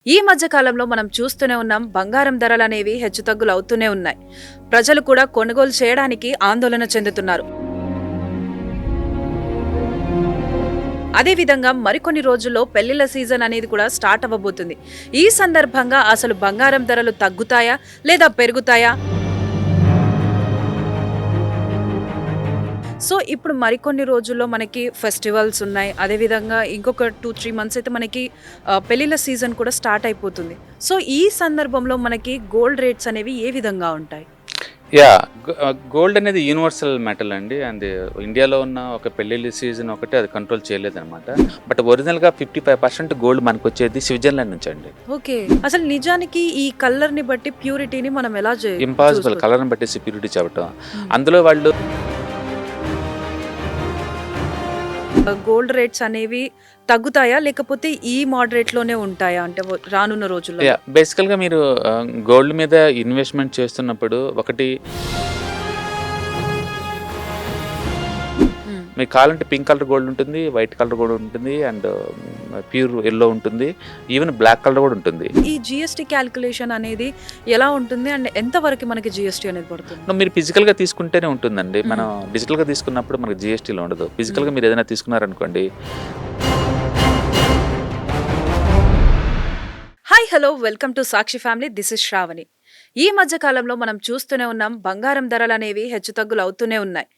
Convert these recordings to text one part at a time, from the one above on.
ఈ మధ్య కాలంలో మనం చూస్తూనే ఉన్నాం బంగారం ధరలనేవి హెచ్చుతగ్గులు అవుతూనే ఉన్నాయి. ప్రజలు కూడా కొనుగోలు చేయడానికి ఆందోళన చెందుతున్నారు. అదే విధంగా మరికొన్ని రోజుల్లో పెళ్లిళ్ల సీజన్ అనేది కూడా స్టార్ట్ అవ్వబోతుంది. ఈ సందర్భంగా అసలు బంగారం ధరలు తగ్గుతాయా లేదా పెరుగుతాయా? సో ఇప్పుడు మరికొన్ని రోజుల్లో మనకి ఫెస్టివల్స్ ఉన్నాయి. అదేవిధంగా ఇంకొక 2-3 మంత్స్ అయితే మనకి పెళ్లిళ్ల సీజన్ కూడా స్టార్ట్ అయిపోతుంది. సో ఈ సందర్భంలో మనకి గోల్డ్ రేట్స్ అనేవి ఏ విధంగా ఉంటాయి? గోల్డ్ అనేది యూనివర్సల్ మెటల్ అండి. అండ్ ఇండియాలో ఉన్న ఒక పెళ్ళిళ్ళ సీజన్ ఒకటి అది కంట్రోల్ చేయలేదన్నమాట. బట్ ఒరిజినల్గా 55% గోల్డ్ మనకు వచ్చేది స్విట్జర్లాండ్ నుంచి అండి. ఓకే. అసలు నిజానికి ఈ కలర్ ని బట్టి ప్యూరిటీని మనం ఎలా ఇంపాసిబుల్ కలర్ని బట్టి ప్యూరిటీ చెప్పడం. అందులో వాళ్ళు గోల్డ్ రేట్స్ అనేవి తగ్గుతాయా లేకపోతే ఈ మోడరేట్ లోనే ఉంటాయా అంటే రానున్న రోజుల్లో? బేసికల్గా మీరు గోల్డ్ మీద ఇన్వెస్ట్మెంట్ చేస్తున్నప్పుడు ఒకటి మీకు కావాలంటే పింక్ కలర్ గోల్డ్ ఉంటుంది, వైట్ కలర్ కూడా ఉంటుంది, అండ్ ప్యూర్ ఎల్లో ఉంటుంది, ఈవెన్ బ్లాక్ కలర్ కూడా ఉంటుంది. ఈ జిఎస్టీ క్యాలిక్యులేషన్ అనేది ఎలా ఉంటుంది అండ్ ఎంత వరకు మనకి జిఎస్టీ అనేది పడుతుంది? మీరు ఫిజికల్గా తీసుకుంటేనే ఉంటుందండి. మనం డిజిటల్గా తీసుకున్నప్పుడు మనకి జిఎస్టీలో ఉండదు. ఫిజికల్గా మీరు ఏదైనా తీసుకున్నారనుకోండి. Hi hello, welcome to Sakshi family. This is Sravani. ఈ మధ్య కాలంలో మనం చూస్తూనే ఉన్నాం బంగారం ధరలు అనేవి హెచ్చుతగ్గులు అవుతూనే ఉన్నాయి.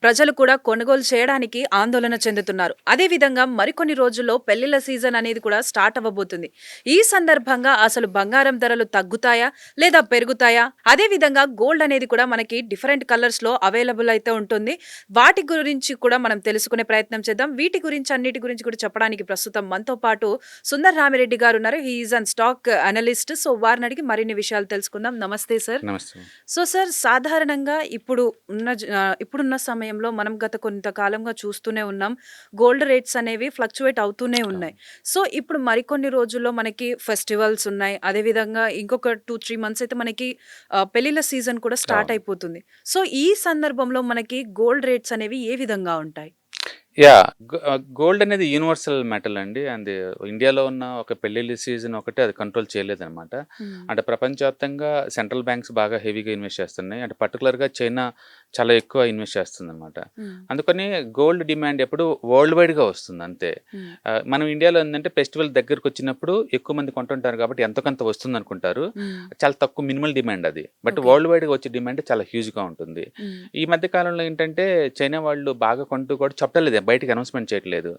ప్రజలు కూడా కొనుగోలు చేయడానికి ఆందోళన చెందుతున్నారు. అదే విధంగా మరికొన్ని రోజుల్లో పెళ్లిళ్ల సీజన్ అనేది కూడా స్టార్ట్ అవ్వబోతుంది. ఈ సందర్భంగా అసలు బంగారం ధరలు తగ్గుతాయా లేదా పెరుగుతాయా? అదే విధంగా గోల్డ్ అనేది కూడా మనకి డిఫరెంట్ కలర్స్ లో అవైలబుల్ అయితే ఉంటుంది. వాటి గురించి కూడా మనం తెలుసుకునే ప్రయత్నం చేద్దాం. వీటి గురించి అన్నిటి గురించి కూడా చెప్పడానికి ప్రస్తుతం మనతో పాటు సుందర్ రామిరెడ్డి గారు ఉన్నారు. He is an stock analyst. So వారిని అడిగి మరిన్ని విషయాలు తెలుసుకుందాం. నమస్తే సార్. నమస్తే. సో సార్, సాధారణంగా ఇప్పుడున్న సమయంలో మనం గత కొంతకాలంగా చూస్తూనే ఉన్నాం, గోల్డ్ రేట్స్ అనేవి ఫ్లక్చువేట్ అవుతూనే ఉన్నాయి. సో ఇప్పుడు మరికొన్ని రోజుల్లో మనకి ఫెస్టివల్స్ ఉన్నాయి. అదేవిధంగా ఇంకొక 2-3 మంత్స్ అయితే మనకి పెళ్లిళ్ల సీజన్ కూడా స్టార్ట్ అయిపోతుంది. సో ఈ సందర్భంలో మనకి గోల్డ్ రేట్స్ అనేవి ఏ విధంగా ఉంటాయి? గోల్డ్ అనేది యూనివర్సల్ మెటల్ అండి. అండ్ ఇండియాలో ఉన్న ఒక పెళ్ళిళ్ళ సీజన్ ఒకటి అది కంట్రోల్ చేయలేదన్నమాట. అంటే ప్రపంచవ్యాప్తంగా సెంట్రల్ బ్యాంక్స్ బాగా హెవీగా ఇన్వెస్ట్ చేస్తున్నాయి. అంటే పర్టికులర్గా చైనా చాలా ఎక్కువ ఇన్వెస్ట్ చేస్తుంది అనమాట. అందుకని గోల్డ్ డిమాండ్ ఎప్పుడు వరల్డ్ వైడ్గా వస్తుంది అంతే. మనం ఇండియాలో ఏంటంటే ఫెస్టివల్ దగ్గరకు వచ్చినప్పుడు ఎక్కువ మంది కొంటుంటారు కాబట్టి ఎంతో కొంత వస్తుంది అనుకుంటారు. చాలా తక్కువ మినిమల్ డిమాండ్ అది. బట్ వరల్డ్ వైడ్గా వచ్చే డిమాండ్ చాలా హ్యూజ్గా ఉంటుంది. ఈ మధ్య కాలంలో ఏంటంటే చైనా వాళ్ళు బాగా కొంటూ కూడా చెప్పలేదు, బయటకి అనౌన్స్మెంట్ చేయట్లేదు.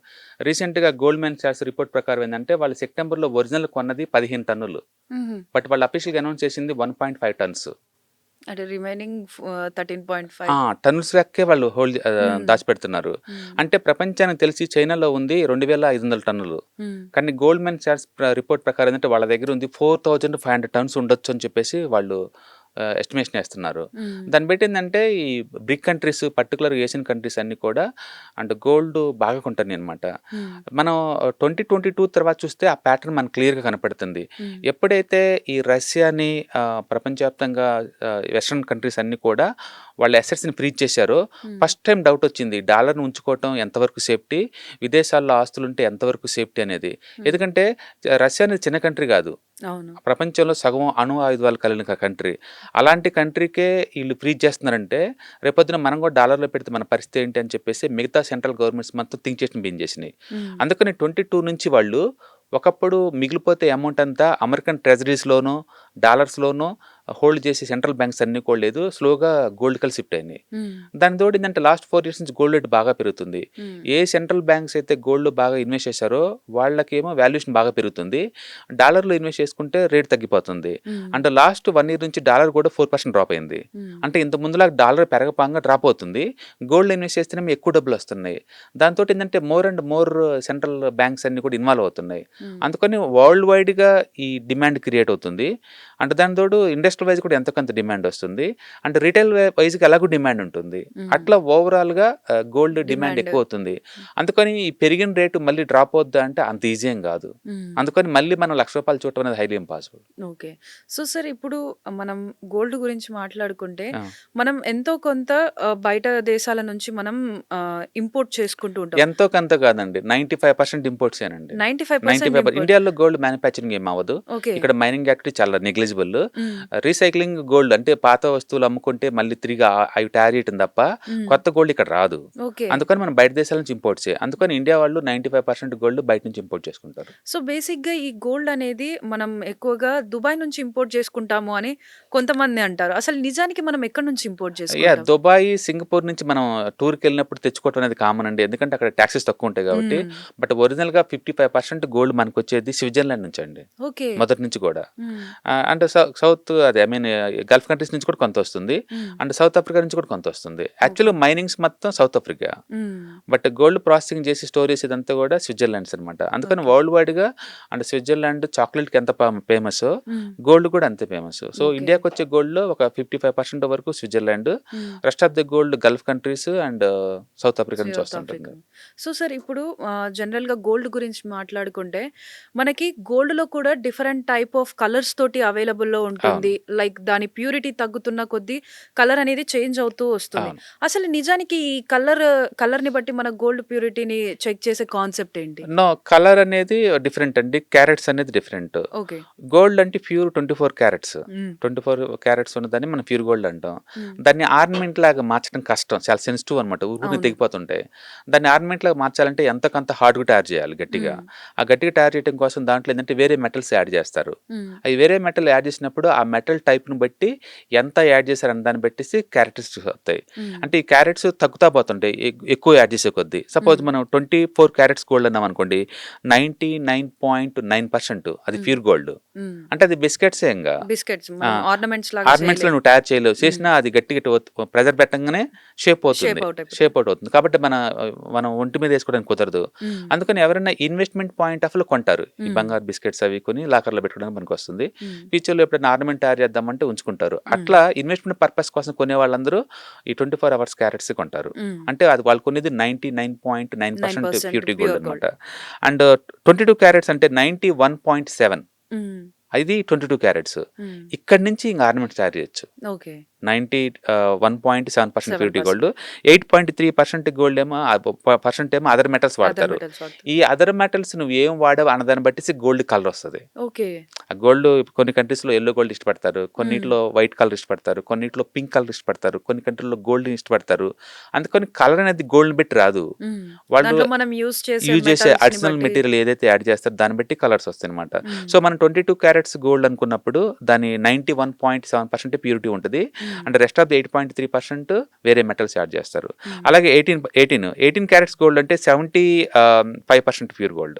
రీసెంట్గా గోల్డ్మెన్ సాక్స్ రిపోర్ట్ ప్రకారం ఏంటంటే వాళ్ళు సెప్టెంబర్లో ఒరిజినల్ కొన్నది 15 టన్నులు. బట్ వాళ్ళు అఫీషియల్గా అనౌన్స్ చేసింది 1.5 టన్స్. అంటే రిమైనింగ్ 13.5 టన్నుల లెక్కే వాళ్ళు హోల్డ్ దాచిపెడుతున్నారు. అంటే ప్రపంచానికి తెలిసి చైనాలో ఉంది 2500 టన్నులు. కానీ గోల్డ్మెన్ సాక్స్ రిపోర్ట్ ప్రకారం ఏంటంటే వాళ్ళ దగ్గర ఉంది 4500 టన్స్ ఉండొచ్చు అని చెప్పేసి వాళ్ళు ఎస్టిమేషన్ వేస్తున్నారు. దాన్ని బట్టి ఏంటంటే ఈ brick countries, particular Asian countries అన్ని కూడా అంటే గోల్డ్ బాగా కొంటాయి అనమాట. మనం 2022 తర్వాత చూస్తే ఆ ప్యాటర్న్ మనకు క్లియర్గా కనపడుతుంది. ఎప్పుడైతే ఈ రష్యాని ప్రపంచవ్యాప్తంగా వెస్ట్రన్ కంట్రీస్ అన్ని కూడా వాళ్ళ అసెట్స్ని ఫ్రీజ్ చేశారో ఫస్ట్ టైం డౌట్ వచ్చింది, డాలర్ని ఉంచుకోవటం ఎంతవరకు సేఫ్టీ, విదేశాల్లో ఆస్తులు ఉంటే ఎంతవరకు సేఫ్టీ అనేది. ఎందుకంటే రష్యా అనేది చిన్న కంట్రీ కాదు, ప్రపంచంలో సగం అణు ఆయుధాలు కలిగిన కంట్రీ. అలాంటి కంట్రీకే వీళ్ళు ఫ్రీజ్ చేస్తున్నారంటే రేపొద్దున మనం కూడా డాలర్లో పెడితే మన పరిస్థితి ఏంటి అని చెప్పేసి మిగతా సెంట్రల్ గవర్నమెంట్స్ మొత్తం థింక్ చేసిన బిన్ చేసినాయి. అందుకని 22 నుంచి వాళ్ళు ఒకప్పుడు మిగిలిపోతే అమౌంట్ అంతా అమెరికన్ ట్రెజరీస్లోనూ డాలర్స్లోనూ హోల్డ్ చేసి సెంట్రల్ బ్యాంక్స్ అన్ని కూడా లేదు, స్లోగా గోల్డ్ కలిసి షిఫ్ట్ అయినాయి. దాని తోడు ఏంటంటే లాస్ట్ 4 years నుంచి గోల్డ్ రేట్ బాగా పెరుగుతుంది. ఏ సెంట్రల్ బ్యాంక్స్ అయితే గోల్డ్ బాగా ఇన్వెస్ట్ చేశారో వాళ్ళకేమో వాల్యుయేషన్ బాగా పెరుగుతుంది, డాలర్లో ఇన్వెస్ట్ చేసుకుంటే రేట్ తగ్గిపోతుంది. అంటే లాస్ట్ 1 year నుంచి డాలర్ కూడా 4% డ్రాప్ అయింది. అంటే ఇంత ముందులా డాలర్ పెరగపాంగా డ్రాప్ అవుతుంది, గోల్డ్ ఇన్వెస్ట్ చేస్తేనే ఎక్కువ డబ్బులు వస్తున్నాయి. దాంతో ఏంటంటే more and more central banks అన్ని కూడా ఇన్వాల్వ్ అవుతున్నాయి. అందుకని వరల్డ్ వైడ్గా ఈ డిమాండ్ క్రియేట్ అవుతుంది. అంటే దాని తోడు ఇండస్ట్రియల్ సెక్టర్ వైజ్ కూడా ఎంతో కొంత డిమాండ్ వస్తుంది, అండ్ రిటైల్ వైజ్గా ఎలాగో డిమాండ్ ఉంటుంది. అట్లా ఓవరాల్గా గోల్డ్ డిమాండ్ ఎక్కువ అవుతుంది. అందుకని ఈ పెరిగిన రేటు మళ్ళీ డ్రాప్ అవుద్దా అంటే అంత ఈజీ ఏం కాదు. అందుకని మళ్ళీ మనం ₹1,00,000 చూడటం అనేది highly impossible. Okay. So sir ఇప్పుడు మనం గోల్డ్ గురించి మాట్లాడుకుంటే మనం ఎంతో కొంత బయట దేశాల నుంచి మనం ఇంపోర్ట్ చేసుకుంటూ ఉంటాం. ఎంతో కొంత కాదండి, 95% ఇంపోర్ట్సేనండి. 95% ఇండియాలో గోల్డ్ మ్యానుఫ్యాక్చరింగ్ ఏం అవ్వదు. ఓకే. ఇక్కడ మైనింగ్ యాక్టివిటీ చాలా నెగ్లిజిబుల్. రీసైక్లింగ్ గోల్డ్ అంటే పాత వస్తువులు అమ్ముకుంటే మళ్ళీ తిరిగి అవి తయారు చేయటం తప్ప కొత్త గోల్డ్ ఇక్కడ రాదు. ఓకే. అందుకని మనం బయట దేశాల నుంచి ఇంపోర్ట్ చేయాలి. అందుకని ఇండియా వాళ్ళు 95% గోల్డ్ బయట నుంచి ఇంపోర్ట్ చేసుకుంటారు. సో బేసిక్ గా ఈ గోల్డ్ అనేది మనం ఎక్కువగా దుబాయ్ నుంచి ఇంపోర్ట్ చేసుకుంటాము అని కొంతమంది అంటారు. అసలు నిజానికి మనం ఎక్కడి నుంచి ఇంపోర్ట్ చేసుకుంటాం? దుబాయ్, సింగపూర్ నుంచి మనం టూర్కి వెళ్ళినప్పుడు తెచ్చుకోవడం అనేది కామన్ అండి, ఎందుకంటే అక్కడ ట్యాక్సెస్ తక్కువ ఉంటాయి కాబట్టి. బట్ ఒరిజినల్ గా 55% గోల్డ్ మనకు వచ్చేది స్విట్జర్లాండ్ నుంచి అండి, ఓకే. మొదటి నుంచి కూడా. అండ్ సౌత్ అదే ఐ మీన్ గల్ఫ్ కంట్రీస్ నుంచి కూడా కొంత వస్తుంది, అండ్ సౌత్ ఆఫ్రికా నుంచి కూడా కొంత వస్తుంది. యాక్చువల్లీ మైనింగ్స్ మొత్తం south Africa, but gold processing చేసి స్టోరేజ్ ఇదంతా కూడా స్విట్జర్లాండ్స్ అనమాట. అందుకని వరల్డ్ వైడ్ గా అండ్ స్విట్జర్లాండ్ చాక్లెట్ కి ఎంత ఫేమస్, గోల్డ్ కూడా అంతే ఫేమస్. సో ఇండియాకి వచ్చే గోల్డ్ లో ఒక 55% వరకు Switzerland, rest of the gold Gulf countries and south Africa నుంచి వస్తుంటుంది. సో సార్ ఇప్పుడు జనరల్ గా గోల్డ్ గురించి మాట్లాడుకుంటే మనకి గోల్డ్ లో కూడా డిఫరెంట్ టైప్ ఆఫ్ కలర్స్ తోటి అవైలబుల్ లో ఉంటుంది. లైక్ దాని ప్యూరిటీ తగ్గుతున్న కొద్దీ కలర్ అనేది చేంజ్ అవుతూ వస్తుంది. అసలు నిజానికి ఈ కలర్ ని బట్టి మన గోల్డ్ ప్యూరిటీని చెక్ చేసే కాన్సెప్ట్ ఏంటి? నో, కలర్ అనేది డిఫరెంట్ అండి, క్యారెట్స్ అనేది డిఫరెంట్. ఓకే. గోల్డ్ అంటే ప్యూర్ 24 క్యారెట్స్, 24 క్యారెట్స్ ఉన్నదాన్ని మనం ప్యూర్ గోల్డ్ అంటాం. దాన్ని ఆర్నమెంట్ లాగా మార్చడం కష్టం, చాలా సెన్సిటివ్ అనమాట, ఊరికి తెగిపోతుంటాయి. దాన్ని ఆర్నమెంట్ లాగా మార్చాలంటే ఎంత కొంత హార్డ్గా తయారు చేయాలి, గట్టిగా. ఆ గట్టిగా తయారు చేయడం కోసం దాంట్లో ఏంటంటే వేరే మెటల్స్ యాడ్ చేస్తారు. అవి వేరే మెటల్ యాడ్ చేసినప్పుడు ఆ మెటల్ టైప్ను బట్టి ఎంత యాడ్ చేశారని దాన్ని బట్టి క్యారెక్టరిస్టిక్స్ వస్తాయి. అంటే ఈ క్యారెట్స్ తగ్గుతా పోతుంటాయి ఎక్కువ యాడ్ చేసే కొద్దీ. సపోజ్ మనం 24 క్యారెట్స్ గోల్డ్ అన్నాం అనుకోండి, 99.9% అది ప్యూర్ గోల్డ్. అంటే అది బిస్కెట్స్ ఏంగా, ఆర్నమెంట్స్ లో నువ్వు తయారు చేయలేవు, చేసినా అది గట్టిగా ప్రెజర్ పెట్టగానే షేప్ అవుట్ అవుతుంది. కాబట్టి మనం ఒంటి మీద వేసుకోవడానికి కుదరదు. అందుకని ఎవరైనా ఇన్వెస్ట్మెంట్ పాయింట్ ఆఫ్ లో కొంటారు ఈ బంగారు బిస్కెట్స్, అవి కొని లాకర్ లో పెట్టుకోవడానికి మనకు వస్తుంది. ఫ్యూచర్ లో ఎప్పుడైనా ఆర్నమెంట్ తయారు చేద్దామంటే ఉంచుకుంటారు. అట్లా ఇన్వెస్ట్మెంట్ పర్పస్ కోసం కొనే వాళ్ళందరూ ఈ 24 అవర్స్ క్యారెట్స్ కొంటారు. అంటే అది వాళ్ళు కొనేది 99.9% ప్యూరిటీ గోల్డ్ అనమాట. అండ్ 22 క్యారెట్స్ అంటే 91.7, అది 22 క్యారెట్స్. ఇక్కడ నుంచి ఇంకా ఆర్నమెంట్స్ తయారు చేయొచ్చు. 91.7% ప్యూరిటీ గోల్డ్, 8.3% గోల్డ్ ఏమో అదర్ మెటల్స్ వాడతారు. ఈ అదర్ మెటల్స్ నువ్వు ఏం వాడావు అన్నదాన్ని బట్టి గోల్డ్ కలర్ వస్తుంది. ఆ గోల్డ్ కొన్ని కంట్రీస్ లో ఎల్లో గోల్డ్ ఇష్టపడతారు, కొన్నిట్లో వైట్ కలర్ ఇష్టపడతారు, కొన్నిట్లో పింక్ కలర్ ఇష్టపడతారు, కొన్ని కంట్రీలో గోల్డ్ ఇష్టపడతారు. అందుకని కలర్ అనేది గోల్డ్ బట్టి రాదు, వాళ్ళు యూజ్ చేసే అడిషనల్ మెటీరియల్ ఏదైతే యాడ్ చేస్తారో దాన్ని బట్టి కలర్స్ వస్తాయి అనమాట. సో మనం 22 క్యారెట్స్ గోల్డ్ అనుకున్నప్పుడు దాని 91.7% ప్యూరిటీ ఉంటుంది, అండ్ రెస్ట్ ఆఫ్ ది 8.3% వేరే మెటల్స్ యాడ్ చేస్తారు. అలాగే 18 క్యారెట్స్ గోల్డ్ అంటే 75% ప్యూర్ గోల్డ్,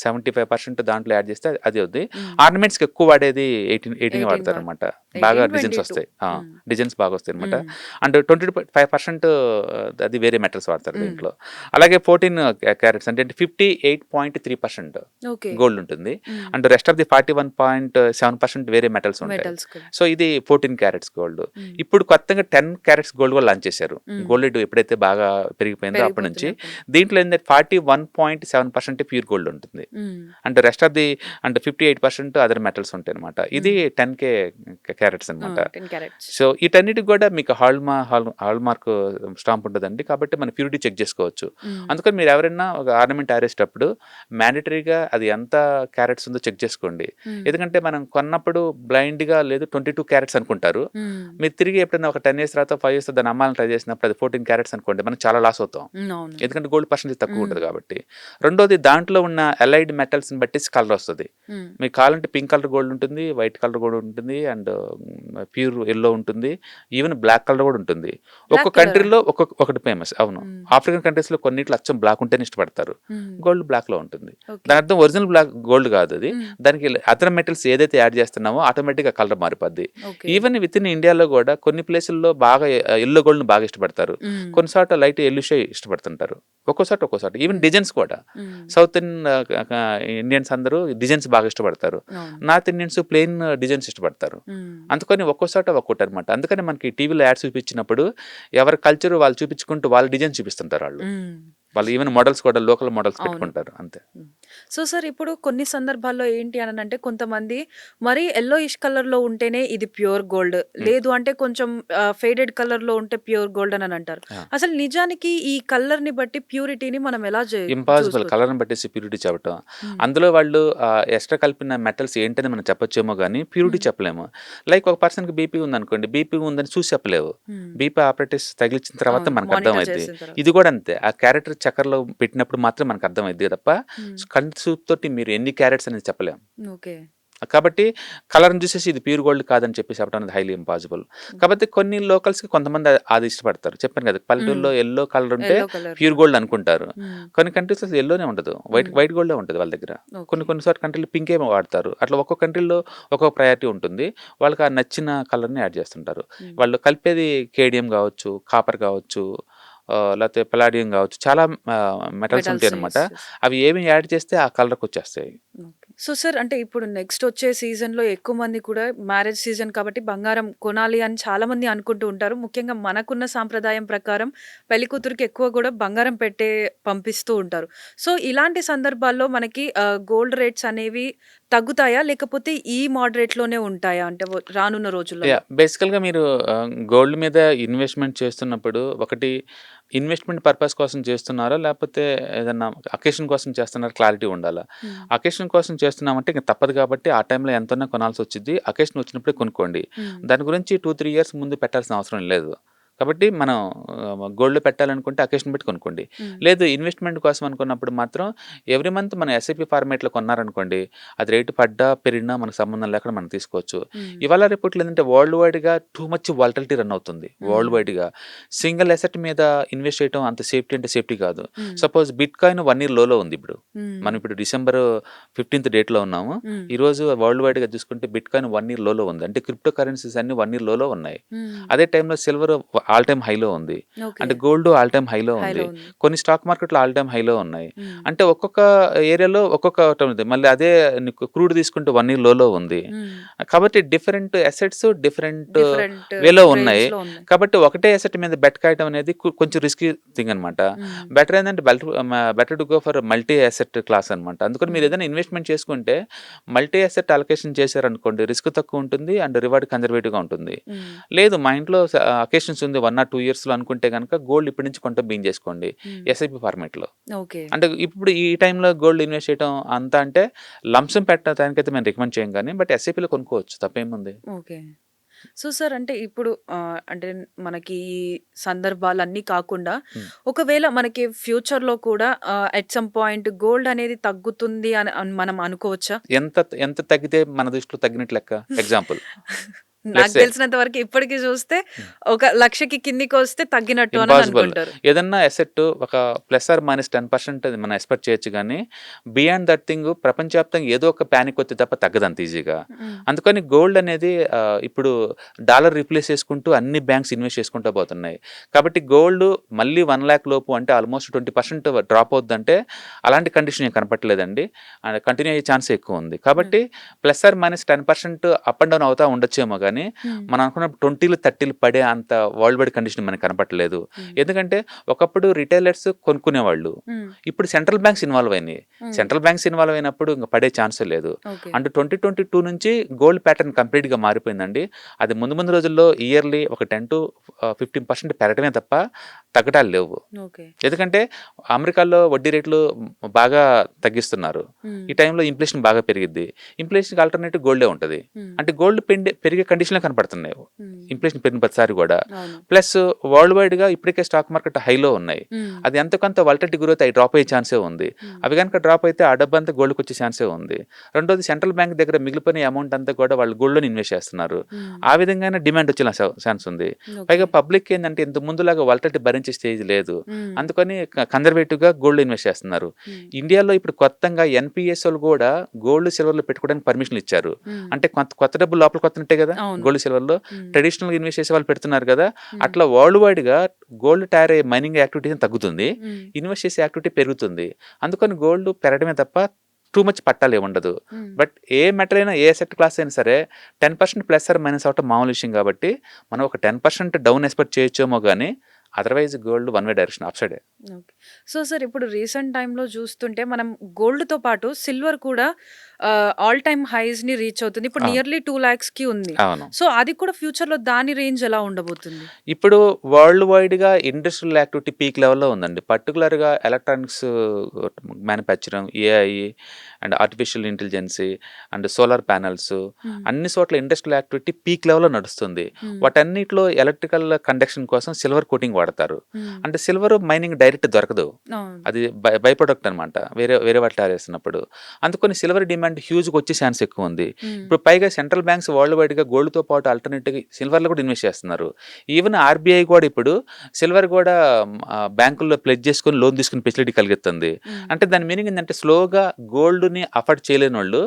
75% దాంట్లో యాడ్ చేస్తే అది అవుద్ది. ఆర్నమెంట్స్ ఎక్కువ వాడేది 18 వాడతారు అనమాట, బాగా డిజైన్స్ వస్తాయి, డిజైన్స్ బాగా వస్తాయి అనమాట. అండ్ 25% అది వేరే మెటల్స్ వాడతారు దీంట్లో. అలాగే 14 క్యారెట్స్ అంటే 58.3% గోల్డ్ ఉంటుంది, అండ్ రెస్ట్ ఆఫ్ ది 41.7% వేరే మెటల్స్ ఉంటాయి. సో ఇది 14 క్యారెట్స్ గోల్డ్. ఇప్పుడు కొత్తగా 10 క్యారెట్స్ గోల్డ్ కూడా లాంచ్ చేశారు. గోల్డ్ ఎప్పుడైతే బాగా పెరిగిపోయిందో అప్పటి నుంచి దీంట్లో ఏంటంటే 41.7% ప్యూర్ గోల్డ్ ఉంటుంది, అంటే రెస్ట్ ఆఫ్ ది అంటే 58% అదర్ మెటల్స్ ఉంటాయి అనమాట. ఇది 10K క్యారెట్స్ అనమాట. సో వీటన్నిటికి కూడా మీకు హాల్ మార్క్ స్టాంప్ ఉంటుందండి, కాబట్టి మన ప్యూరిటీ చెక్ చేసుకోవచ్చు. అందుకని మీరు ఎవరైనా ఒక ఆర్నమెంట్ ఆరేసేటప్పుడు మ్యాండేటరీగా అది ఎంత క్యారెట్స్ ఉందో చెక్ చేసుకోండి. ఎందుకంటే మనం కొన్నప్పుడు బ్లైండ్ గా లేదు 22 క్యారెట్స్ అనుకుంటారు, మీరు తిరిగి ఎప్పుడైనా ఒక 10 years తర్వాత 5 years దాన్ని అమ్మాలని ట్రై చేసినప్పుడు అది 14 క్యారెట్స్ అనుకోండి, మనం చాలా లాస్ అవుతాం, ఎందుకంటే గోల్డ్ పర్సెంటేజ్ తక్కువ ఉంటుంది కాబట్టి. రెండోది దాంట్లో ఉన్న అలైడ్ మెటల్స్ ని బట్టి కలర్ వస్తుంది. మీకు కావాలంటే పింక్ కలర్ గోల్డ్ ఉంటుంది, వైట్ కలర్ గోల్డ్ ఉంటుంది, అండ్ ప్యూర్ ఎల్లో ఉంటుంది, ఈవెన్ బ్లాక్ కలర్ కూడా ఉంటుంది. ఒక్కొక్క కంట్రీలో ఒకటి ఫేమస్. అవును, ఆఫ్రికన్ కంట్రీస్ లో కొన్నిట్లో అచ్చం బ్లాక్ ఉంటేనే ఇష్టపడతారు, గోల్డ్ బ్లాక్ లో ఉంటుంది. దాని అర్థం ఒరిజినల్ బ్లాక్ గోల్డ్ కాదు అది, దానికి అదర్ మెటల్స్ ఏదైతే యాడ్ చేస్తున్నామో ఆటోమేటిక్ గా కలర్ మారిపోద్ది. ఈవెన్ విత్ ఇన్ ఇండియాలో కూడా కొన్ని ప్లేసుల్లో బాగా ఎల్లో గోల్డ్ ని బాగా ఇష్టపడతారు, కొన్నిసార్లు లైట్ ఎల్లుషే ఇష్టపడుతుంటారు, ఒక్కోసారి ఈవెన్ డిజైన్స్ కూడా. సౌత్ ఇండియన్స్ అందరూ డిజైన్స్ బాగా ఇష్టపడతారు, నార్త్ ఇండియన్స్ ప్లెయిన్ డిజైన్స్ ఇష్టపడతారు. అందుకని ఒక్కోసాట ఒక్కోటి అనమాట. అందుకని మనకి టీవీలో యాడ్స్ చూపించినప్పుడు ఎవరి కల్చర్ వాళ్ళు చూపించుకుంటూ వాళ్ళ డిజైన్ చూపిస్తుంటారు వాళ్ళు. వాళ్ళు ఈవెన్ మోడల్స్ కూడా లోకల్ మోడల్స్ అవును. పెట్టుకుంటారు అంతే. సో సార్ ఇప్పుడు కొన్ని సందర్భాల్లో ఏంటి అని అంటే కొంతమంది మరీ ఎల్లోయిష్ కలర్ లో ఉంటేనే ఇది ప్యూర్ గోల్డ్, లేదు అంటే కొంచెం ఫేడెడ్ కలర్ లో ఉంటే ప్యూర్ గోల్డ్ అని అంటారు. ఆ. అసలు నిజానికి ఈ కలర్ ని బట్టి ప్యూరిటీని మనం ఎలా ఇంపాసిబుల్ చూసుకోవచ్చు? కలర్ని బట్టేసి ప్యూరిటీ చెప్పటం. మ్మ్. అందులో వాళ్ళు ఎక్స్ట్రా కలిపిన మెటల్స్ ఏంటని మనం చెప్పొచ్చేమో కానీ ప్యూరిటీ మ్మ్. చెప్పలేము. లైక్ ఒక పర్సన్కి బీపీ ఉందనుకోండి, బీపీ ఉందని చూసి చెప్పలేవు. మ్మ్. బీపీ ఆపరేటివ్స్ తగిలించిన తర్వాత అవును, మనకు మానిటర్ అర్థమైద్ది. చేసిన తర్వాత. ఇది కూడా అంతే, ఆ క్యారెక్టర్ చక్కర్లో పెట్టినప్పుడు మాత్రం మనకు అర్థమైద్ది తప్ప కంటి చూపుతోటి మీరు ఎన్ని క్యారెట్స్ అనేది చెప్పలేము. ఓకే. కాబట్టి కలర్ని చూసేసి ఇది ప్యూర్ గోల్డ్ కాదని చెప్పి చెప్పడం అనేది హైలీ ఇంపాసిబుల్. కాబట్టి కొన్ని లోకల్స్కి కొంతమంది అది ఇష్టపడతారు. చెప్పాను కదా, పల్లెటూరులో ఎల్లో కలర్ ఉంటే ఎల్లో కలర్. ప్యూర్ గోల్డ్ అనుకుంటారు. కొన్ని కంట్రీస్ అసలు ఎల్లోనే ఉండదు, వైట్ గోల్డే ఉంటుంది వాళ్ళ దగ్గర. కొన్ని చోట్ల కంట్రీలు పింకే వాడతారు. అట్లా ఒక్కొక్క కంట్రీలో ఒక్కొక్క ప్రయారిటీ ఉంటుంది. వాళ్ళకి ఆ నచ్చిన కలర్ని యాడ్ చేస్తుంటారు. వాళ్ళు కలిపేది కేడియం కావచ్చు, కాపర్ కావచ్చు, లేకపోతే పలాడియం కావచ్చు, చాలా మెటల్స్ ఉంటాయి అనమాట. అవి ఏమి యాడ్ చేస్తే ఆ కలర్కి వచ్చేస్తాయి. సో సార్ అంటే ఇప్పుడు నెక్స్ట్ వచ్చే సీజన్ లో ఎక్కువ మంది కూడా మ్యారేజ్ సీజన్ కాబట్టి బంగారం కొనాలి అని చాలా మంది అనుకుంటూ ఉంటారు. ముఖ్యంగా మనకున్న సాంప్రదాయం ప్రకారం పెళ్లి కూతురికి ఎక్కువ కూడా బంగారం పెట్టే పంపిస్తూ ఉంటారు. సో ఇలాంటి సందర్భాల్లో మనకి గోల్డ్ రేట్స్ అనేవి తగ్గుతాయా లేకపోతే ఈ మోడరేట్ లోనే ఉంటాయా అంటే రానున్న రోజుల్లో? బేసికల్గా మీరు గోల్డ్ మీద ఇన్వెస్ట్మెంట్ చేస్తున్నప్పుడు ఒకటి ఇన్వెస్ట్మెంట్ పర్పస్ కోసం చేస్తున్నారా లేకపోతే ఏదన్నా అకేషన్ కోసం చేస్తున్నారా, క్లారిటీ ఉండాలా. అకేషన్ కోసం చేస్తున్నామంటే ఇంక తప్పదు కాబట్టి ఆ టైంలో ఎంతన్నా కొనాల్సి వచ్చింది. అకేషన్ వచ్చినప్పుడే కొనుక్కోండి. దాని గురించి 2-3 ఇయర్స్ ముందు పెట్టాల్సిన అవసరం లేదు. కాబట్టి మనం గోల్డ్ పెట్టాలనుకుంటే అకేషన్ పెట్టి కొనుక్కోండి. లేదు ఇన్వెస్ట్మెంట్ కోసం అనుకున్నప్పుడు మాత్రం ఎవ్రీ మంత్ మన ఎస్ఐపి ఫార్మేట్లో కొన్నారనుకోండి, అది రేటు పడ్డా పెరిగినా మనకు సంబంధం లేకుండా మనం తీసుకోవచ్చు. ఇవాళ రేపట్లో ఏంటంటే వరల్డ్ వైడ్గా టూ మచ్ వాలటిలిటీ రన్ అవుతుంది. వరల్డ్ వైడ్గా సింగిల్ అసెట్ మీద ఇన్వెస్ట్ చేయడం అంత సేఫ్టీ అంటే సేఫ్టీ కాదు. సపోజ్ బిట్ కాయిన్ 1 year లోలో ఉంది. ఇప్పుడు మనం ఇప్పుడు December 15th డేట్లో ఉన్నాము. ఈరోజు వరల్డ్ వైడ్గా చూసుకుంటే బిట్ కాయిన్ 1 year లోలో ఉంది. అంటే క్రిప్టో కరెన్సీస్ అన్ని 1 year లోలో ఉన్నాయి. అదే టైంలో సిల్వర్ ఆల్ టైమ్ హైలో ఉంది. అంటే గోల్డ్ ఆల్ టైమ్ హైలో ఉంది. కొన్ని స్టాక్ మార్కెట్లో ఆల్ టైమ్ హైలో ఉన్నాయి. అంటే ఒక్కొక్క ఏరియాలో ఒక్కొక్క ఉంది. మళ్ళీ అదే క్రూడ్ తీసుకుంటే 1 year లోలో ఉంది. కాబట్టి డిఫరెంట్ అసెట్స్ డిఫరెంట్ వేలో ఉన్నాయి. కాబట్టి ఒకటే అసెట్ మీద బెట్ కాయటం అనేది కొంచెం రిస్కీ థింగ్ అనమాట. బెటర్ ఏంటంటే better to go for multi asset class అనమాట. అందుకని మీరు ఏదైనా ఇన్వెస్ట్మెంట్ చేసుకుంటే మల్టీ అసెట్ అలొకేషన్ చేశారనుకోండి, రిస్క్ తక్కువ ఉంటుంది అండ్ రివార్డ్ కన్జర్వేటివ్గా ఉంటుంది. లేదు మా ఇంట్లో అకేషన్స్ ఉంది 1 or 2 years లో అనుకుంటే కనుక గోల్డ్ ఇప్పటి నుంచి కొంత బీన్ చేసుకోండి ఎస్ఐపి ఫార్మేట్లో. అంటే ఇప్పుడు ఈ టైంలో గోల్డ్ ఇన్వెస్ట్ చేయడం అంతా అంటే లంసం పెట్టడానికైతే మేము రికమెండ్ చేయం కానీ, బట్ ఎస్ఐపిలో కొనుక్కోవచ్చు, తప్పేముంది. ఓకే. సో సార్ అంటే ఇప్పుడు అంటే మనకి ఈ సందర్భాలన్నీ కాకుండా ఒకవేళ మనకి ఫ్యూచర్ లో కూడా ఎట్ సమ్ పాయింట్ గోల్డ్ అనేది తగ్గుతుంది అని మనం అనుకోవచ్చా? ఎంత తగ్గితే మన దృష్టిలో తగ్గినట్లు లెక్క? ఎగ్జాంపుల్ నాకు తెలిసినంత వరకు ఇప్పటికి చూస్తే 1,00,000కి కిందికి వస్తే తగ్గినట్టు అని ఇంపాసిబుల్. అనుకుంటారు. ఏదన్నా అసెట్ ఒక +or-10% అది మనం ఎక్స్పెక్ట్ చేయొచ్చు కానీ బియాండ్ దట్ థింగ్ ప్రపంచవ్యాప్తంగా ఏదో ఒక ప్యానిక్ వస్తే తప్ప తగ్గదు అంత ఈజీగా. అందుకని గోల్డ్ అనేది ఇప్పుడు డాలర్ రీప్లేస్ చేసుకుంటూ అన్ని బ్యాంక్స్ ఇన్వెస్ట్ చేసుకుంటూ పోతున్నాయి. కాబట్టి గోల్డ్ మళ్ళీ 1 lakh లోపు అంటే ఆల్మోస్ట్ 20% డ్రాప్ అవుద్దంటే అలాంటి కండిషన్ ఏం కనపట్లేదండి. కంటిన్యూ అయ్యే ఛాన్స్ ఎక్కువ ఉంది. కాబట్టి +or-10% అప్ అండ్ డౌన్ అవుతా ఉండొచ్చేమో కానీ మనం అనుకున్న 20-30 పడే అంత వరల్డ్ వైడ్ కండిషన్ మనకు కనపట్లేదు. ఎందుకంటే ఒకప్పుడు రిటైలర్స్ కొనుక్కునేవాళ్ళు, ఇప్పుడు సెంట్రల్ బ్యాంక్స్ ఇన్వాల్వ్ అయినాయి. సెంట్రల్ బ్యాంక్స్ ఇన్వాల్వ్ అయినప్పుడు ఇంకా పడే ఛాన్సే లేదు. అండ్ 2022 నుంచి గోల్డ్ ప్యాటర్న్ కంప్లీట్గా మారిపోయిందండి. అది ముందు రోజుల్లో ఇయర్లీ ఒక 10-15% పెరగడమే తప్ప తగ్గటాలు లేవు. ఎందుకంటే అమెరికాలో వడ్డీ రేట్లు బాగా తగ్గిస్తున్నారు. ఈ టైంలో ఇన్ఫ్లేషన్ బాగా పెరిగిద్ది. ఇన్ఫ్లేషన్కి ఆల్టర్నేటివ్ గోల్డే ఉంటుంది. అంటే గోల్డ్ పెరిగే కండిషన్లో కనపడుతున్నాయి ఇన్ఫ్లేషన్ పెరిగిన ప్రతిసారి కూడా. ప్లస్ వరల్డ్ వైడ్గా ఇప్పటికే స్టాక్ మార్కెట్ హైలో ఉన్నాయి. అది ఎంతకంత వాలటిలిటీ గ్రోత్ అవి డ్రాప్ అయ్యే ఛాన్సే ఉంది. అవి కనుక డ్రాప్ అయితే ఆ డబ్బు అంతా గోల్డ్కి వచ్చే ఛాన్సే ఉంది. రెండోది సెంట్రల్ బ్యాంక్ దగ్గర మిగిలిపోయిన అమౌంట్ అంతా కూడా వాళ్ళు గోల్డ్లో ఇన్వెస్ట్ చేస్తున్నారు. ఆ విధంగానే డిమాండ్ వచ్చే ఛాన్స్ ఉంది. పైగా పబ్లిక్ ఏంటంటే ఇంత ముందులాగా వాలటిలిటీ భరించే స్టేజ్ లేదు. అందుకని కన్జర్వేటివ్గా గోల్డ్ ఇన్వెస్ట్ చేస్తున్నారు. ఇండియాలో ఇప్పుడు కొత్తగా ఎన్పిఎస్ వాళ్ళు కూడా గోల్డ్ సిల్వర్లో పెట్టుకోవడానికి పర్మిషన్ ఇచ్చారు. అంటే కొత్త డబ్బులు లోపల కొత్తనట్టే కదా గోల్డ్ సిల్వర్లో. ట్రెడిషనల్ ఇన్వెస్ట్ చేసే వాళ్ళు పెడుతున్నారు కదా. అట్లా వరల్డ్ వైడ్ గా గోల్డ్ తయారయ్యే మైనింగ్ యాక్టివిటీ తగ్గుతుంది, ఇన్వెస్ట్ చేసే యాక్టివిటీ పెరుగుతుంది. అందుకని గోల్డ్ పెరగడమే తప్ప టూ మచ్ పట్టాలు ఏముండదు. బట్ ఏ మెటల్ అయినా, ఏ అసెట్ క్లాస్ అయినా సరే 10% ప్లస్ ఆర్ మైనస్ అవటం మామూలు విషయం కాబట్టి మనం ఒక 10% డౌన్ ఎక్స్పెక్ట్ చేయొచ్చేమో కానీ otherwise gold one way direction up సైడే. ఓకే. సో, సార్ ఇప్పుడు రీసెంట్ టైమ్‌లో చూస్తుంటే మనం గోల్డ్‌తో పాటు సిల్వర్ కూడా ఆల్ టైమ్ హైస్‌ని రీచ్ అవుతుంది. ఇప్పుడు అవును. నియర్లీ 2,00,000కి ఉంది. అవును. సో, అది కూడా ఫ్యూచర్‌లో దాని రేంజ్ ఎలా ఉండబోతుంది? ఇప్పుడు వరల్డ్ వైడ్‌గా ఇండస్ట్రియల్ యాక్టివిటీ పీక్ లెవెల్‌లో ఉందండి. పర్టిక్యులర్‌గా electronics manufacturing, AI and artificial intelligence and solar panels హ్మ్. అన్ని చోట్ల ఇండస్ట్రియల్ యాక్టివిటీ పీక్ లెవెల్‌లో నడుస్తుంది. హ్మ్. వాటన్నిటిలో ఎలక్ట్రికల్ కండక్షన్ కోసం సిల్వర్ కోటింగ్ వాడతారు. హ్మ్. అంటే సిల్వర్ మైనింగ్ డైరెక్ట్ దొరకదు. అవును. అది బై ప్రొడక్ట్ అనమాట. వేరే వేరే వాటిలో ఆరేసినప్పుడు. అందుకని సిల్వర్ డిమాండ్ హ్యూజ్‌గా వచ్చే ఛాన్స్ ఎక్కువ ఉంది. హ్మ్. ఇప్పుడు పైగా సెంట్రల్ బ్యాంక్స్ వరల్డ్ వైడ్‌గా గోల్డ్‌తో పాటు ఆల్టర్‌నేట్‌గా సిల్వర్‌లో కూడా ఇన్వెస్ట్ చేస్తున్నారు. ఈవెన్ ఆర్‌బీఐ కూడా ఇప్పుడు సిల్వర్ కూడా బ్యాంకుల్లో ప్లెడ్జ్ చేసుకొని లోన్ తీసుకునే ఫెసిలిటీ కలిగిస్తుంది. హ్మ్. అంటే దాని మీనింగ్ ఏంటంటే స్లోగా గోల్డ్‌ని అఫోర్డ్ చేయలేనోళ్ళు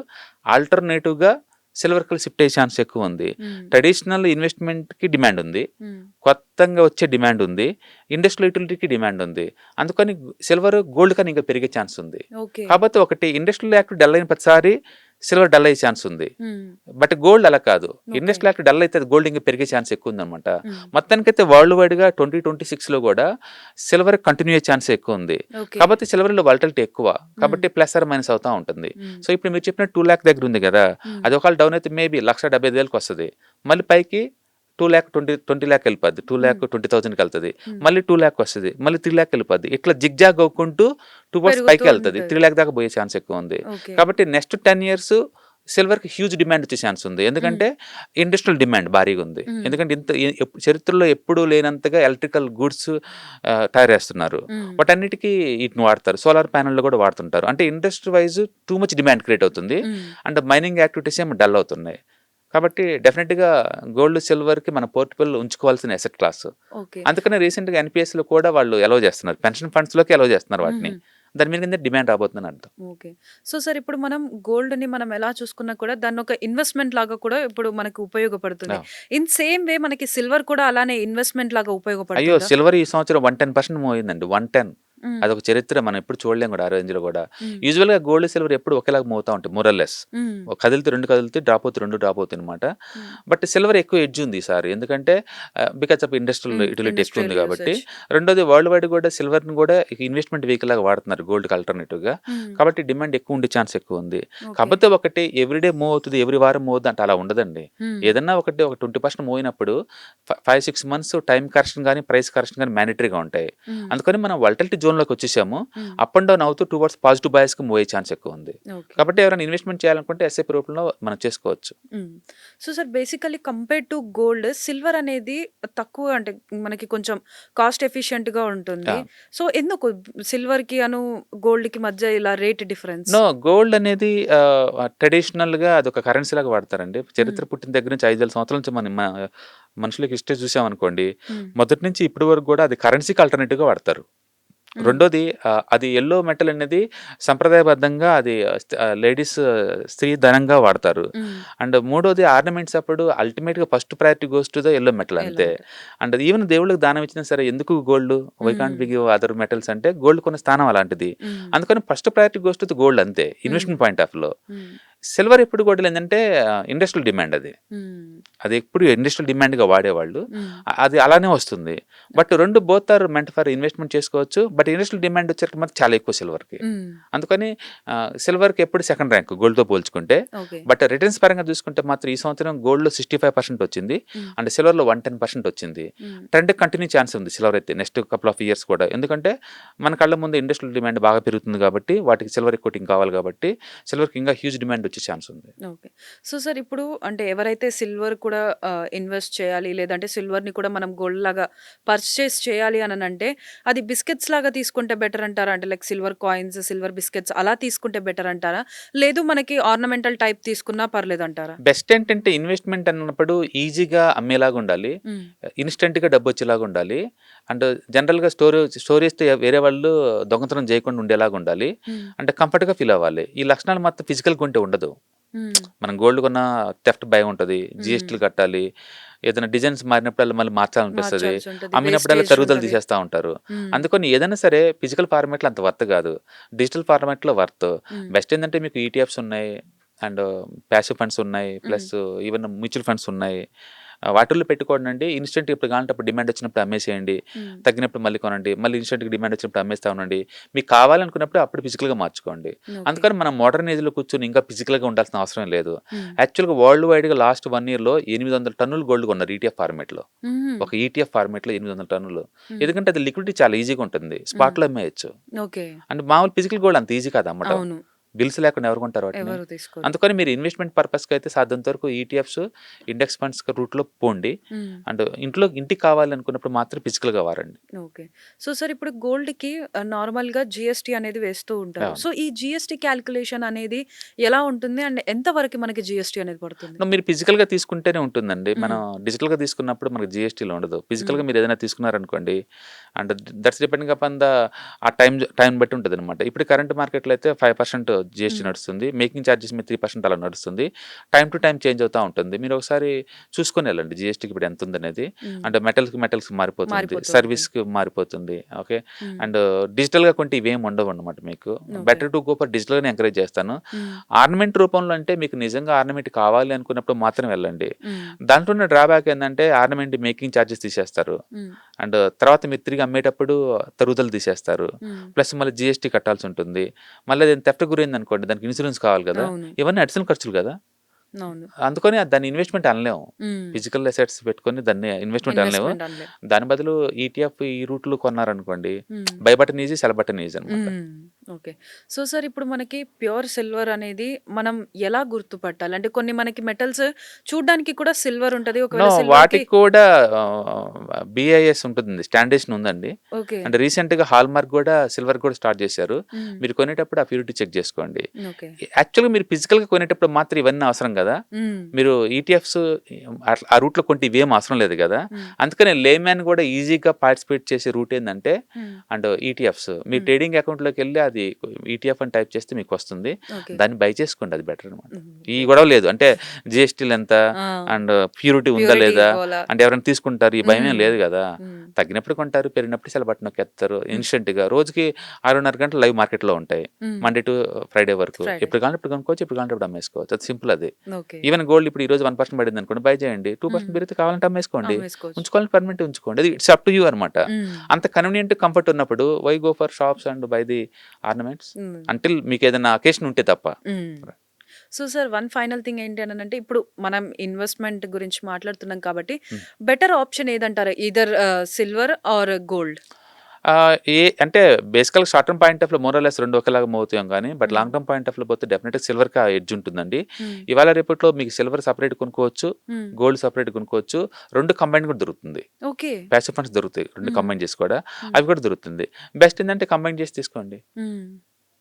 ఆల్టర్‌నేటివ్‌గా సిల్వర్‌కి షిఫ్ట్ అయ్యే ఛాన్స్ ఎక్కువ ఉంది. హ్మ్. ట్రెడిషనల్ ఇన్వెస్ట్‌మెంట్‌కి డిమాండ్ ఉంది. హ్మ్. కొత్తంగా వచ్చే డిమాండ్ ఉంది. ఇండస్ట్రియల్ యుటిలిటీకి డిమాండ్ ఉంది. అందుకని సిల్వర్ గోల్డ్ కన్నా ఇంకా పెరిగే ఛాన్స్ ఉంది. ఓకే. కాకపోతే ఒకటి ఇండస్ట్రియల్ యాక్ట్ డల్ అయిన ప్రతిసారి సిల్వర్ డల్ అయ్యే ఛాన్స్ ఉంది. హ్మ్. బట్ గోల్డ్ అలా కాదు. ఓకే. ఇండస్ట్రియల్ యాక్ట్ డల్ అయితే గోల్డ్ ఇంకా పెరిగే ఛాన్స్ ఎక్కువ ఉందన్నమాట. హ్మ్. మొత్తానికైతే వరల్డ్ వైడ్‌గా 2026లో కూడా సిల్వర్ కంటిన్యూ అయ్యే ఛాన్స్ ఎక్కువ ఉంది. ఓకే. కాకపోతే సిల్వర్‌లో వాలటిలిటీ ఎక్కువ. హ్మ్. కాబట్టి ప్లస్ ఆర్ మైనస్ అవుతా ఉంటుంది. హ్మ్. సో ఇప్పుడు మీరు చెప్పిన 2,00,000 దగ్గర ఉంది కదా! హ్మ్. అది ఒకవేళ డౌన్ అయితే మేబీ 1,75,000కి వస్తది. మళ్ళీ పైకి 2,20,000 వెళ్ళిపోద్ది. హ్మ్. 2,20,000కి వెళ్తది. హ్మ్. మళ్ళీ 2,00,000 వస్తది. మళ్ళీ 3,00,000 వెళ్ళిపోద్ది. ఇట్లా జిగ్‌జాగ్ అవ్వుకుంటూ టువర్డ్స్ పెరుగుతూ పైకి వెళ్తది. ఉంటది. 3,00,000 దాకా పోయే ఛాన్స్ ఎక్కువ ఉంది. ఓకే. కాబట్టి నెక్స్ట్ 10 ఇయర్స్ సిల్వర్‌కి హ్యూజ్ డిమాండ్ వచ్చే ఛాన్స్ ఉంది. హ్మ్. ఎందుకంటే ఇండస్ట్రియల్ డిమాండ్ భారీగా ఉంది. హ్మ్. ఎందుకంటే ఇంత చరిత్రలో ఎప్పుడూ లేనంతగా ఎలక్ట్రికల్ గూడ్స్ తయారు చేస్తున్నారు. హ్మ్. వాటన్నిటికి వీటిని వాడతారు. సోలార్ ప్యానెల్‌లు కూడా వాడుతుంటారు. అంటే industry wise too much demand create అవుతుంది. హ్మ్. అండ్ మైనింగ్ యాక్టివిటీస్ ఏమో డల్ అవుతున్నాయి. కాబట్టి డెఫినెట్‌గా గోల్డ్, సిల్వర్‌కి మన పోర్ట్‌ఫోలియోలో ఉంచుకోవాల్సిన అసెట్ క్లాస్. ఓకే. అందుకనే రీసెంట్‌గా ఎన్‌పీఎస్‌లో కూడా వాళ్ళు అలౌ చేస్తున్నారు. పెన్షన్ ఫండ్స్‌లోకి అలౌ చేస్తున్నారు వాటిని. హుహు. దాని మీద కింద డిమాండ్ రాబోతుందని అర్థం. ఓకే. సో, సార్ ఇప్పుడు మనం గోల్డ్‌ని మనం ఎలా చూసుకున్నా కూడా దాన్నొక ఇన్వెస్ట్‌మెంట్ లాగా కూడా ఇప్పుడు మనకు ఉపయోగపడుతుంది. అవును. ఇన్ సేమ్ వే మనకి సిల్వర్ కూడా అలానే ఇన్వెస్ట్‌మెంట్ లాగా అయ్యో! ఉపయోగపడుతుందా? సిల్వర్ ఈ సంవత్సరం 110% మూవ్ అయిందండి. 110 హ్మ్. అదొక చరిత్ర మనం ఎప్పుడు చూడలేం కూడా ఆ రేంజ్‌లో కూడా. హ్మ్. యూజువల్‌గా గోల్డ్, సిల్వర్ ఎప్పుడు ఒకేలాగా మూవ్ అవుతా ఉంటాయి మోర్ ఆర్ లెస్. హ్మ్. కదిలితే 2 కదులుతాయి, డ్రాప్ అవుతే 2 డ్రాప్ అవుతాయన్నమాట. హ్మ్. బట్ సిల్వర్ ఎక్కువ ఎడ్జ్ ఉంది ఈసారి. ఎందుకంటే బికాజ్ ఆఫ్ ఇండస్ట్రియల్ యుటిలిటీ ఎక్కువ ఉంది ఇండస్ట్రియల్ కాబట్టి. యూసేజ్. రెండోది వరల్డ్ వైడ్ కూడా సిల్వర్‌ని కూడా ఇన్వెస్ట్‌మెంట్ వెహికల్ లాగా వాడుతున్నారు గోల్డ్‌కి ఆల్టర్‌నేటివ్‌గా. హ్మ్. కాబట్టి డిమాండ్ ఎక్కువ ఉండే ఛాన్స్ ఎక్కువ ఉంది. ఓకే. కాకపోతే ఒకటి ఎవ్రీడే మూవ్ అవుతది, ఎవ్రీ వారం మూవ్ అవుద్ది అంటే అలా ఉండదండి. హ్మ్. ఏదన్నా ఒక 20% మూవ్ అయినప్పుడు 5, 6 మంత్స్ టైమ్ కరెక్షన్ గాని, ప్రైస్ కరెక్షన్ గాని మ్యాండేటరీగా ఉంటాయి. హ్మ్. అందుకని మనం వాలటిలిటీ జోన్‌లోకి వచ్చేసాము. హ్మ్. అప్ అండ్ డౌన్ అవుతూ టువర్డ్స్ పాజిటివ్ బయాస్‌కి మూవ్ అయ్యే ఛాన్స్ ఎక్కువ ఉంది. ఓకే. కాబట్టి ఎవరైనా ఇన్వెస్ట్‌మెంట్ చేయాలనుకుంటే ఎస్ఐపి రూపంలో మనం చేసుకోవచ్చు. హ్మ్. So, sir basically compared to gold silver అనేది తక్కువ అంటే మనకి కొంచెం కాస్ట్ ఎఫిషియెంట్‌గా ఉంటుంది. అవును. సో, ఎందుకు సిల్వర్‌కి గోల్డ్‌కి మధ్య ఇలా రేట్ డిఫరెన్స్? నో గోల్డ్ అనేది ట్రెడిషనల్‌గా అదొక కరెన్సీ లాగా వాడతారండి. హ్మ్. చరిత్ర పుట్టిన దగ్గర నుంచి 5,000 సంవత్సరాల నుంచి మనుషులకి హిస్టరీ చూసామనుకోండి, హ్మ్. మొదటి నుంచి ఇప్పటి వరకు కూడా అది కరెన్సీకి ఆల్టర్‌నేటివ్‌గా వాడతారు. హ్మ్. రెండోది అది యెల్లో మెటల్ అనేది సంప్రదాయబద్ధంగా అది లేడీస్ స్త్రీ ధనంగా వాడతారు. హ్మ్. అండ్ మూడోది ఆర్నమెంట్స్ అప్పుడు అల్టిమేట్‌గా first priority goes to the yellow metal yellow అంతే. మెటల్. అండ్ ఈవెన్ దేవుళ్ళకి దానం ఇచ్చినా సరే ఎందుకు గోల్డ్? వై కాంట్ హ్మ్. వి గివ్ అదర్ మెటల్స్ అంటే గోల్డ్ కొన్న స్థానం అలాంటిది. హ్మ్. అందుకని first priority goes to the gold అంతే. హ్మ్. ఇన్వెస్ట్‌మెంట్ పాయింట్ ఆఫ్‌లో. హ్మ్. సిల్వర్ ఎప్పుడు కూడా ఏందంటే ఇండస్ట్రియల్ డిమాండ్ అది. హ్మ్. అది ఎప్పుడు ఇండస్ట్రియల్ డిమాండ్‌గా వాడేవాళ్ళు. హ్మ్. అది అలానే వస్తుంది. But okay. 2 both are meant for investment చేసుకోవచ్చు. బట్ ఇండస్ట్రియల్ డిమాండ్ వచ్చేసరికి మాత్రం చాలా ఎక్కువ సిల్వర్‌కి. హ్మ్. అందుకని సిల్వర్‌కి ఎప్పుడు సెకండ్ ర్యాంక్ గోల్డ్‌తో పోల్చుకుంటే. ఓకే. బట్ రిటర్న్స్ పరంగా చూసుకుంటే మాత్రం ఈ సంవత్సరం గోల్డ్‌లో 65% వచ్చింది. హ్మ్. అండ్ సిల్వర్‌లో 110% వచ్చింది. హ్మ్. ట్రెండ్ కంటిన్యూ ఛాన్స్ ఉంది సిల్వర్ అయితే నెక్స్ట్ కపుల్ ఆఫ్ ఇయర్స్ కూడా. ఎందుకంటే మన కళ్ళ ముందు ఇండస్ట్రియల్ డిమాండ్ బాగా పెరుగుతుంది కాబట్టి వాటికి సిల్వర్ కోటింగ్ కావాలి కాబట్టి సిల్వర్‌కి ఇంకా హ్యూజ్ డిమాండ్ వచ్చే ఛాన్స్ ఉంది. ఓకే. సో, సార్ ఇప్పుడు అంటే ఎవరైతే సిల్వర్ కూడా ఇన్వెస్ట్ చేయాలి లేదంటే సిల్వర్‌ని కూడా మనం గోల్డ్‌లాగా పర్చేస్ చేయాలి అననంటే అది బిస్కెట్స్ లాగా తీసుకుంటే బెటర్ అంటారా? అంటే like silver coins, silver biscuits అలా తీసుకుంటే బెటర్ అంటారా? లేదు మనకి ఆర్నమెంటల్ టైప్ తీసుకున్నా పర్లేదంటారా? బెస్ట్ ఏంటంటే ఇన్వెస్ట్‌మెంట్ అన్నప్పుడు ఈజీగా అమ్మేలాగా ఉండాలి. హ్మ్. ఇన్‌స్టంట్‌గా డబ్బొచ్చేలాగా ఉండాలి. అండ్ జనరల్‌గా స్టోరేజ్‌తో వేరే వాళ్ళు దొంగతనం చేయకుండా ఉండేలాగా ఉండాలి. హ్మ్. అంటే కంఫర్ట్‌గా ఫీల్ అవ్వాలి. ఈ లక్షణాలు మాత్రం ఫిజికల్‌గా ఉంటే ఉండదు. మనం గోల్డ్ కొన్న థెఫ్ట్ భయం ఉంటుంది, జిఎస్టీలు కట్టాలి, ఏదైనా డిజైన్స్ మారినప్పుడల్లా మళ్ళీ మార్చాలనిపిస్తుంది, మార్చాల్సి ఉంటది, అమ్మినప్పుడల్లా వేస్టేజ్ తరుగుదల ఉంటది. తీసేస్తూ ఉంటారు. అందుకని ఏదైనా సరే ఫిజికల్ ఫార్మాట్లో అంత వర్త్ కాదు, డిజిటల్ ఫార్మాట్లో వర్త్. బెస్ట్ ఏంటంటే మీకు ఈటీఎఫ్స్ ఉన్నాయి అండ్ ప్యాసివ్ ఫండ్స్ ఉన్నాయి, ప్లస్ ఈవెన్ మ్యూచువల్ ఫండ్స్ ఉన్నాయి. వాటిల్లో పెట్టుకోండి అండి. ఇన్స్టెంట్ ఇప్పుడు కావాలంటే అప్పుడు డిమాండ్ వచ్చినప్పుడు అమ్మేసేయండి, తగ్గినప్పుడు మళ్ళీ కొనండి, మళ్ళీ ఇన్స్టెంట్గా డిమాండ్ వచ్చినప్పుడు అమ్మేస్తా ఉండండి. మీకు కావాలనుకున్నప్పుడు అప్పుడు ఫిజికల్గా మార్చుకోండి. అందుకని మనం మోడర్న్ ఏజ్లో కూర్చొని ఇంకా ఫిజికల్గా ఉండాల్సిన అవసరం లేదు. యాక్చువల్గా వరల్డ్ వైడ్గా లాస్ట్ 1 yearలో 800 టన్నులు గోల్డ్ కొన్నారు ఈటీఎఫ్ ఫార్మేట్లో. ఒక ఈటీఎఫ్ ఫార్మేట్లో 800 టన్నులు. ఎందుకంటే అది లిక్విడిటీ చాలా ఈజీగా ఉంటుంది, స్పాట్లో అమ్మేయచ్చు. ఓకే. అంటే మామూలు ఫిజికల్ గోల్డ్ అంత ఈజీ కాదు అమ్మటం, అవును, బిల్స్ లేకుండా ఎవరు కొంటారు వాటిని. ఎవరు తీసుకోరు. అందుకని మీరు ఇన్వెస్ట్మెంట్ పర్పస్కి అయితే సాధ్యంత వరకు ఈటీఎఫ్స్, ఇండెక్స్ ఫండ్స్ రూట్లో పోండి. అండ్ ఇంటికి కావాలనుకున్నప్పుడు మాత్రం ఫిజికల్గా వారండి. ఓకే. సో సార్ ఇప్పుడు గోల్డ్‌కి నార్మల్‌గా జీఎస్టీ అనేది వేస్తూ ఉంటారు. అవును. సో ఈ జీఎస్టీ క్యాలిక్యులేషన్ అనేది ఎలా ఉంటుంది? అండ్ ఎంత వరకు మనకి జీఎస్టీ అనేది పడుతుంది? మీరు ఫిజికల్గా తీసుకుంటేనే ఉంటుందండి. మనం డిజిటల్గా తీసుకున్నప్పుడు మనకు జీఎస్టీలో ఉండదు. ఫిజికల్గా మీరు ఏదైనా తీసుకున్నారనుకోండి, and that's depending upon the ఆ టైం బట్టి ఉంటుంది అనమాట. ఇప్పుడు కరెంట్ మార్కెట్లో అయితే 5% జీఎస్టీ నడుస్తుంది, మేకింగ్ ఛార్జెస్ మీద 3% అలా నడుస్తుంది. టైం టు టైం చేంజ్ అవుతూ ఉంటుంది. మీరు ఒకసారి చూసుకొని వెళ్ళండి జీఎస్టీకి ఇప్పుడు ఎంత ఉందనేది. అండ్ మెటల్స్ మారిపోతుంది, సర్వీస్కి మారిపోతుంది. ఓకే. అండ్ డిజిటల్గా కొంటే ఇవేం ఉండవు అనమాట. మీకు బెటర్ టు గో ఫర్ డిజిటల్గానే ఎంకరేజ్ చేస్తాను. ఆర్నమెంట్ రూపంలో అంటే మీకు నిజంగా ఆర్నమెంట్ కావాలి అనుకున్నప్పుడు మాత్రం వెళ్ళండి. దాంట్లో ఉన్న డ్రాబ్యాక్ ఏంటంటే ఆర్నమెంట్ మేకింగ్ ఛార్జెస్ తీసేస్తారు, అండ్ తర్వాత మీరు తిరిగి అమ్మేటప్పుడు తరుగుదల తీసేస్తారు, ప్లస్ మళ్ళీ జీఎస్టీ కట్టాల్సి ఉంటుంది. మళ్ళీ అది థెఫ్ట్ గురైంది అనుకోండి, దానికి ఇన్సూరెన్స్ కావాలి కదా, అవును, ఇవన్నీ అడిషనల్ ఖర్చులు కదా. అవును. అందుకని దాన్ని ఇన్వెస్ట్మెంట్ అనలేము. ఫిజికల్ అసెట్స్ పెట్టుకొని దాన్ని ఇన్వెస్ట్మెంట్ అనలేము. ఇన్వెస్ట్మెంట్ అనలే. దాని బదులు ఈటీఎఫ్ ఈ రూట్లో కొన్నారనుకోండి, buy button easy, sell button easy అనమాట. ఓకే. సో సార్ ఇప్పుడు మనకి ప్యూర్ సిల్వర్ అనేది మనం ఎలా గుర్తుపట్టాలి? అంటే కొన్ని మనకి మెటల్స్ చూడడానికి కూడా సిల్వర్ ఉంటది. ఒకవేళ సిల్వర్‌కి వాటికి కూడా బిఐఎస్ ఉంటుంది, స్టాండర్డేషన్ ఉందండి. ఓకే. అంటే రీసెంట్ గా హాల్ మార్క్ కూడా సిల్వర్ కూడా స్టార్ట్ చేశారు. మీరు కొనేటప్పుడు ఆ ప్యూరిటీ చెక్ చేసుకోండి. ఓకే. యాక్చువల్గా మీరు ఫిజికల్ గా కొనేటప్పుడు మాత్రం ఇవన్నీ అవసరం కదా. మీరు ఈటీఎఫ్స్ ఆ రూట్ లో కొంటే ఇవేం అవసరం లేదు కదా. అందుకని లేమ్యాన్ కూడా ఈజీగా పార్టిసిపేట్ చేసే రూట్ ఏంటంటే and ETFs. Me trading account లోకి వెళ్ళి అది ఈటీఎఫ్ అని టైప్ చేస్తే మీకు వస్తుంది, ఓకే. దాన్ని బై చేసుకోండి, అది బెటర్ అనమాట. ఈ గొడవ లేదు, అంటే జిఎస్టీలు ఎంత అండ్ ప్యూరిటీ ఉందా లేదా అంటే ఎవరైనా తీసుకుంటారు, ఈ భయం ఏం లేదు కదా. తగ్గినప్పుడు కొంటారు, పెరిగినప్పుడు సెల్ బటన్ నొక్కేస్తారు ఇన్స్టెంట్ గా. రోజుకి 6.5 గంటలు లైవ్ మార్కెట్ లో ఉంటాయి, మండే టు ఫ్రైడే వరకు. ఎప్పుడు కావాలంటే ఇప్పుడు కొనుక్కోవచ్చు, ఎప్పుడు కావాలంటే ఇప్పుడు అమ్మేసుకోవచ్చు. అది సింపుల్. అది ఓకే. ఈవెన్ గోల్డ్ ఇప్పుడు ఈ రోజు 1% పడింది అనుకోండి, బై చేయండి. 2% పెరిగితే కావాలంటే అమ్మేసుకోండి, అమ్మేసుకోవచ్చు. ఉంచుకోవాలని పర్మనెంట్ ఉంచుకోండి. అది ఇట్స్ అప్ టు యూ అనమాట. అంత కన్వీనియంట్ కంఫర్ట్ ఉన్నప్పుడు why go for shops and buy the ornaments until మీకు ఏదైనా అకేషన్ ఉంటే తప్ప. So sir one final thing ఏంటి అని అంటే, ఇప్పుడు మనం ఇన్వెస్ట్మెంట్ గురించి మాట్లాడుతున్నాం కాబట్టి బెటర్ ఆప్షన్ ఏదంటారు? Either silver or gold? అంటే బేసికల్గా షార్ట్ టర్మ్ పాయింట్ ఆఫ్ లో మోరలెస్ రెండు ఒకేలాగా మోతాం కానీ, but long term point of లో పోతే డెఫినెట్గా సిల్వర్ కి ఎడ్జ్ ఉంటుందండి. ఇవాళ రేపట్లో మీకు సిల్వర్ సపరేట్ కొనుక్కోవచ్చు, గోల్డ్ సపరేట్ కొనుక్కోవచ్చు, రెండు కంబైన్ కూడా దొరుకుతుంది. ఓకే. ప్యాసివ్ ఫండ్స్ దొరుకుతాయి రెండు కంబైన్ చేసి కూడా, అవి కూడా దొరుకుతుంది. బెస్ట్ ఏంటంటే కంబైన్ చేసి తీసుకోండి.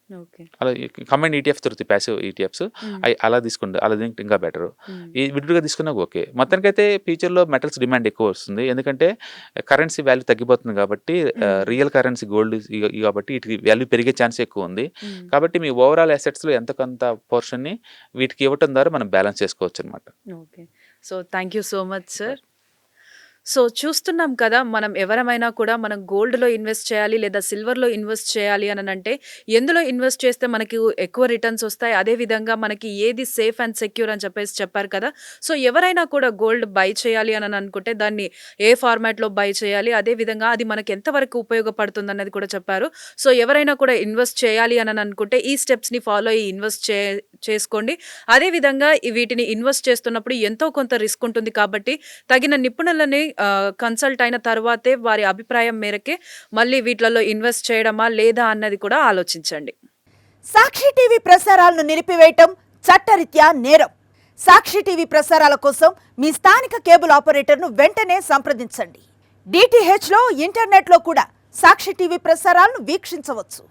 ఓకే. అలా కంబైన్ ఈటీఎఫ్స్ దొరుకుతాయి, ప్యాసివ్ ఈటీఎఫ్స్, అవి అలా తీసుకోండి. అలా ఇంకా బెటర్. ఈ విడిగా తీసుకున్నా ఓకే. మొత్తానికైతే ఫ్యూచర్లో మెటల్స్ డిమాండ్ ఎక్కువ వస్తుంది, ఎందుకంటే కరెన్సీ వాల్యూ తగ్గిపోతుంది కాబట్టి. రియల్ కరెన్సీ గోల్డ్ కాబట్టి వీటికి వాల్యూ పెరిగే ఛాన్స్ ఎక్కువ ఉంది. కాబట్టి మీ ఓవరాల్ అసెట్స్లో ఎంత కొంత పోర్షన్ని వీటికి ఇవ్వటం ద్వారా మనం బ్యాలెన్స్ చేసుకోవచ్చు అనమాట. Okay. So thank you so much sir. So చూస్తున్నాం కదా, మనం ఎవరమైనా కూడా మనం గోల్డ్‌లో ఇన్వెస్ట్ చేయాలి లేదా సిల్వర్‌లో ఇన్వెస్ట్ చేయాలి అంటే ఎందులో ఇన్వెస్ట్ చేస్తే మనకి ఎక్కువ రిటర్న్స్ వస్తాయి, అదే విధంగా మనకి ఏది సేఫ్ అండ్ సెక్యూర్ అని చెప్పారు కదా. సో ఎవరైనా కూడా గోల్డ్ బై చేయాలి అని అనుకుంటే దాన్ని ఏ ఫార్మాట్లో బై చేయాలి, అదే విధంగా అది మనకి ఎంతవరకు ఉపయోగపడుతుంది అన్నది కూడా చెప్పారు. సో ఎవరైనా కూడా ఇన్వెస్ట్ చేయాలి అని అనుకుంటే ఈ స్టెప్స్ని ఫాలో అయ్యి ఇన్వెస్ట్ చేసుకోండి. అదే విధంగా వీటిని ఇన్వెస్ట్ చేస్తున్నప్పుడు ఎంతో కొంత రిస్క్ ఉంటుంది కాబట్టి తగిన నిపుణులని కన్సల్ట్ అయిన తర్వాతే వారి అభిప్రాయం మేరకే మళ్ళీ వీటిలలో ఇన్వెస్ట్ చేయడమా లేదా అన్నది కూడా ఆలోచించండి. సాక్షి టీవీ ప్రసారాలను నిలిపివేయటం చట్టరీత్యా నేరం. సాక్షి టీవీ ప్రసారాల కోసం మీ స్థానిక కేబుల్ ఆపరేటర్ను వెంటనే సంప్రదించండి. DTHలో ఇంటర్నెట్లో కూడా సాక్షి టీవీ ప్రసారాలను వీక్షించవచ్చు.